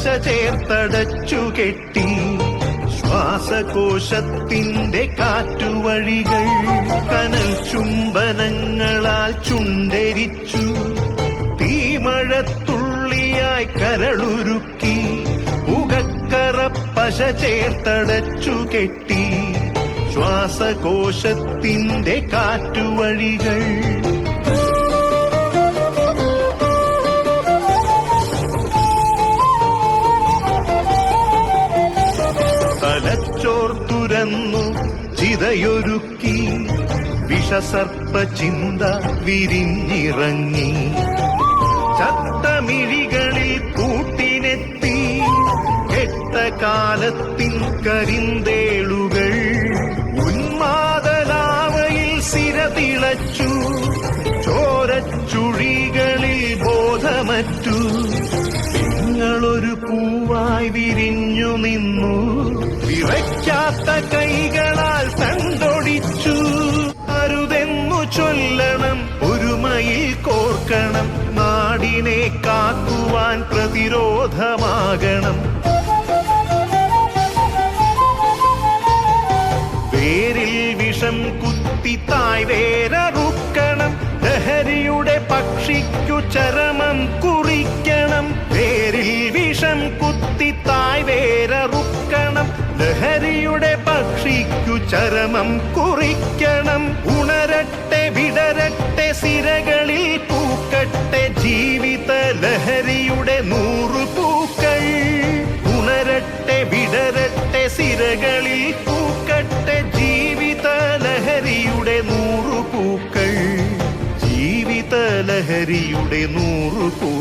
പശ ചേർത്തടച്ചു കെട്ടി ശ്വാസകോശത്തിന്റെ കാറ്റുവഴികൾ കനൽ ചുംബനങ്ങളാൽ ചുണ്ടരിച്ചു തീമഴത്തുള്ളിയായി കരളുരുക്കി പുകക്കറ പശ ചേർത്തടച്ചു കെട്ടി ശ്വാസകോശത്തിന്റെ കാറ്റുവഴികൾ തലച്ചോർ തുരന്നു ചിതയൊരുക്കി വിഷസർപ്പ ചിന്ത വിരിഞ്ഞിറങ്ങി ചത്തമിഴികളിൽ കൂട്ടിനെത്തി കെട്ട കാലത്തിൻ കരിന്തേളുകൾ ഉന്മാദലാവയിൽ സിരതിളച്ചു ചോരച്ചുഴികളിൽ ബോധമറ്റു നിങ്ങളൊരു പൂവായി വിരിഞ്ഞു നിന്നു വിറയ്ക്കാത്ത കൈകളാൽ തണ്ടൊടിച്ചു അരുതെന്നു ചൊല്ലണം ഒരുമയിൽ കോർക്കണം നാടിനെ കാക്കുവാൻ പ്രതിരോധമാകണം വേരിൽ വിഷം കുത്തി തായ് വേരറുക്കണം ലഹരിയുടെ പക്ഷിക്കു ചരമം കുറിക്കണം വേരിൽ വിഷം കുത്തി തായ് വേരറുക്കണം ലഹരിയുടെ പക്ഷിക്കു ചരമം കുറിക്കണം ഉണരട്ടെ വിടരട്ടെ സിരകളിൽ പൂക്കട്ടെ ജീവിത ലഹരിയുടെ 100 പൂക്കൾ ഉണരട്ടെ വിടരട്ടെ സിരകളിൽ പൂക്കട്ടെ ജീവിത ലഹരിയുടെ 100 പൂക്കൾ ജീവിത ലഹരിയുടെ 100 പൂക്കൾ